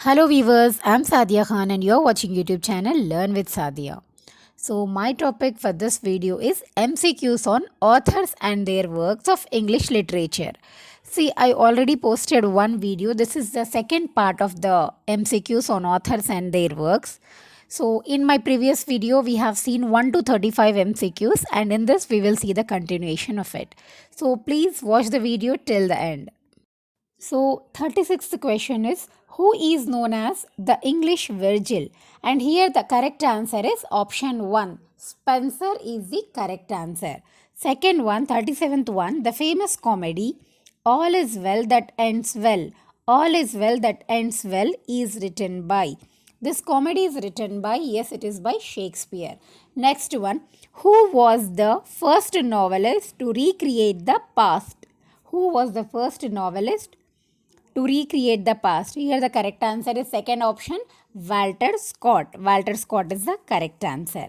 Hello viewers, I'm Sadia Khan and you're watching YouTube channel Learn with Sadia. So my topic for this video is MCQs on authors and their works of English literature. See, I already posted one video. This is the second part of the MCQs on authors and their works. So in my previous video, we have seen 1 to 35 MCQs and in this we will see the continuation of it. So please watch the video till the end. So, 36th question is who is known as the English Virgil? And here the correct answer is option 1. Spencer is the correct answer. Second one, 37th one, the famous comedy All is Well That Ends Well. All is Well That Ends Well is written by. This comedy is written by, yes, it is by Shakespeare. Next one, who was the first novelist to recreate the past? Who was the first novelist to recreate the past? Here the correct answer is second option, Walter Scott. Walter Scott is the correct answer.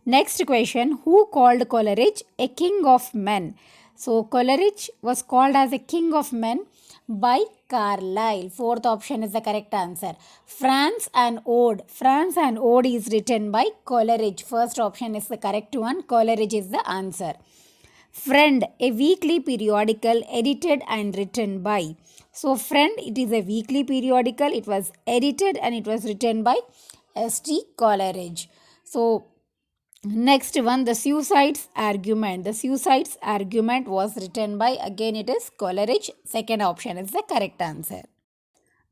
Next question, who called Coleridge a king of men? So Coleridge was called as a king of men by Carlyle. Fourth option is the correct answer. France and Ode. France and Ode is written by Coleridge. First option is the correct one. Coleridge is the answer. Friend, a weekly periodical edited and written by. So, Friend, it is a weekly periodical. It was edited and it was written by S.T. Coleridge. So, next one, the Suicides Argument. The Suicides Argument was written by, again, it is Coleridge. Second option is the correct answer.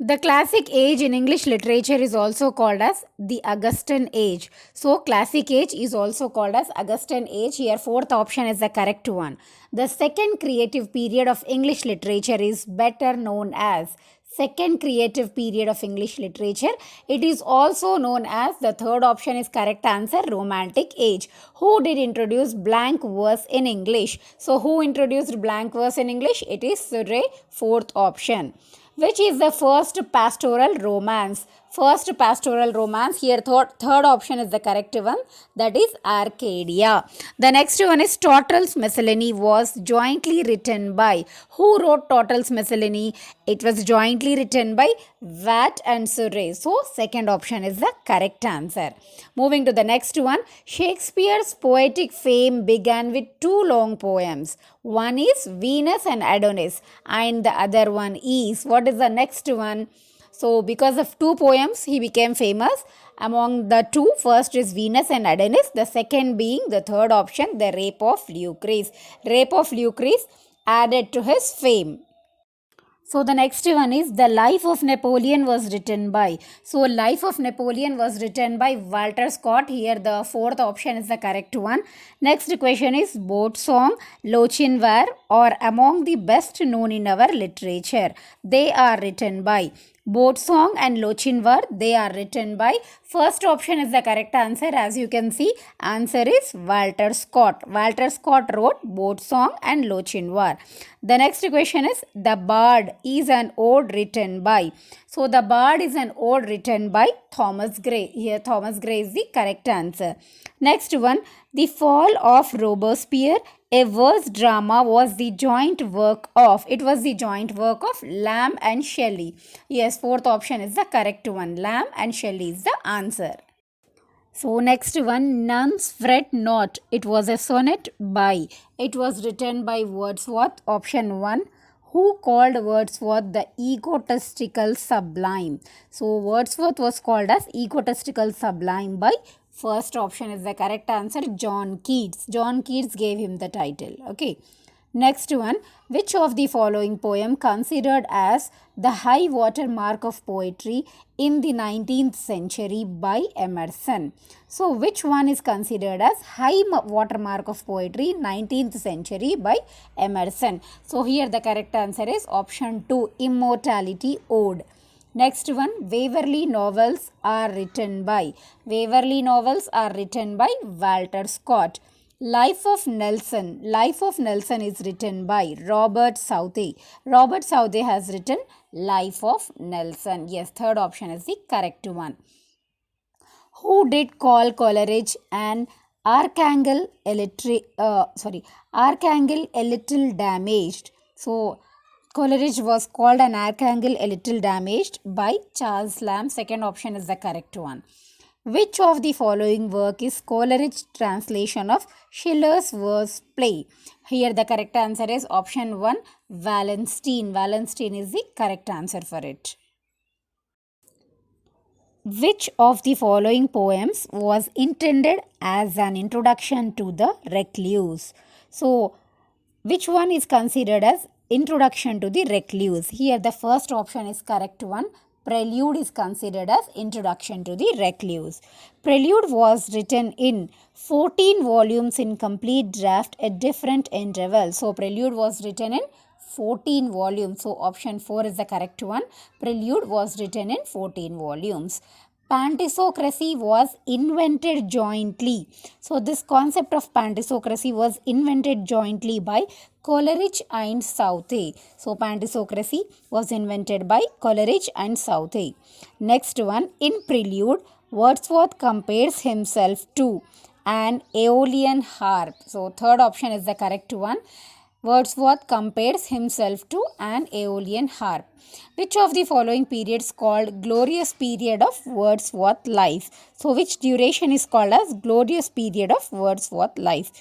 The classic age in English literature is also called as the Augustan age. So, classic age is also called as Augustan age. Here, fourth option is the correct one. The second creative period of English literature is better known as second creative period of English literature. It is also known as, the third option is correct answer, Romantic age. Who did introduce blank verse in English? So, who introduced blank verse in English? It is Surrey, fourth option. Which is the first pastoral romance? First pastoral romance, here third option is the correct one, that is Arcadia. The next one is Tottel's Miscellany was jointly written by. Who wrote Tottel's Miscellany? It was jointly written by Watt and Surrey. So second option is the correct answer. Moving to the next one, Shakespeare's poetic fame began with two long poems. One is Venus and Adonis and the other one is, what is the next one? So, because of two poems, he became famous. Among the two, first is Venus and Adonis, the second being the third option, the Rape of Lucrece. Rape of Lucrece added to his fame. So the next one is the Life of Napoleon was written by. So Life of Napoleon was written by Walter Scott. Here the fourth option is the correct one. Next question is Boat Song, Lochinvar are among the best known in our literature. They are written by. Boat Song and Lochinvar, they are written by. First option is the correct answer. As you can see, answer is Walter Scott. Walter Scott wrote Boat Song and Lochinvar. The next question is the Bard is an ode written by. So the Bard is an ode written by Thomas Gray. Here Thomas Gray is the correct answer. Next one, the Fall of Robespierre, a verse drama, was the joint work of. It was the joint work of Lamb and Shelley. Yes, fourth option is the correct one. Lamb and Shelley is the answer. So next one, Nuns Fret Not. It was a sonnet by. It was written by Wordsworth. Option 1. Who called Wordsworth the egotistical sublime? So Wordsworth was called as egotistical sublime by. First option is the correct answer, John Keats. John Keats gave him the title. Okay. Next one, which of the following poem considered as the high water mark of poetry in the 19th century by Emerson? So, which one is considered as high water mark of poetry 19th century by Emerson? So, here the correct answer is option 2, Immortality Ode. Next one, Waverley novels are written by. Waverley novels are written by Walter Scott. Life of Nelson. Life of Nelson is written by Robert Southey. Robert Southey has written Life of Nelson. Yes, third option is the correct one. Who did call Coleridge an Archangel a little damaged? So Coleridge was called an archangel a little damaged by Charles Lamb. Second option is the correct one. Which of the following work is Coleridge's translation of Schiller's verse play? Here the correct answer is option 1, Wallenstein. Wallenstein is the correct answer for it. Which of the following poems was intended as an introduction to the recluse? So, which one is considered as introduction to the recluse? Here the first option is correct one. Prelude is considered as introduction to the recluse. Prelude was written in 14 volumes in complete draft at different intervals. So Prelude was written in 14 volumes. So option 4 is the correct one. Prelude was written in 14 volumes. Pantisocracy was invented jointly. So this concept of pantisocracy was invented jointly by Coleridge and Southey. So pantisocracy was invented by Coleridge and Southey. Next one, in Prelude, Wordsworth compares himself to an Aeolian harp. So third option is the correct one. Wordsworth compares himself to an Aeolian harp. Which of the following periods called glorious period of Wordsworth life? So which duration is called as glorious period of Wordsworth life?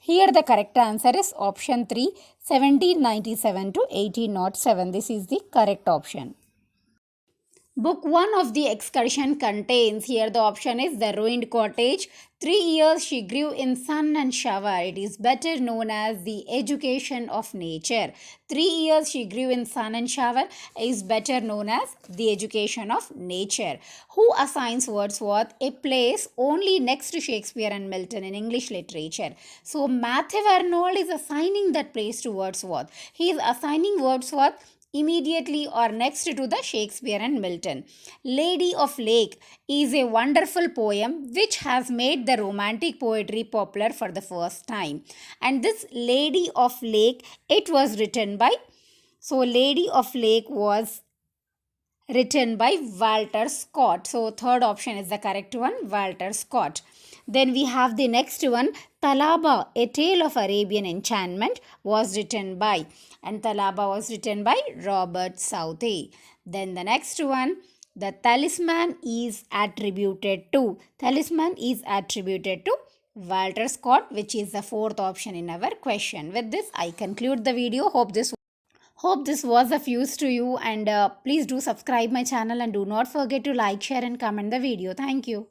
Here the correct answer is option 3, 1797 to 1807. This is the correct option. Book 1 of the excursion contains, here the option is The Ruined Cottage. 3 years she grew in sun and shower. It is better known as The Education of Nature. 3 years she grew in sun and shower is better known as The Education of Nature. Who assigns Wordsworth a place only next to Shakespeare and Milton in English literature? So Matthew Arnold is assigning that place to Wordsworth. He is assigning Wordsworth immediately or next to the Shakespeare and Milton. Lady of Lake is a wonderful poem which has made the romantic poetry popular for the first time. And this Lady of Lake, it was written by, so Lady of Lake was written by Walter Scott. So third option is the correct one, Walter Scott. Then we have the next one, Talaba, A Tale of Arabian Enchantment was written by, and Talaba was written by Robert Southey. Then the next one, the talisman is attributed to, talisman is attributed to Walter Scott, which is the fourth option in our question. With this, I conclude the video. Hope this was of use to you, and please do subscribe my channel and do not forget to like, share and comment the video. Thank you.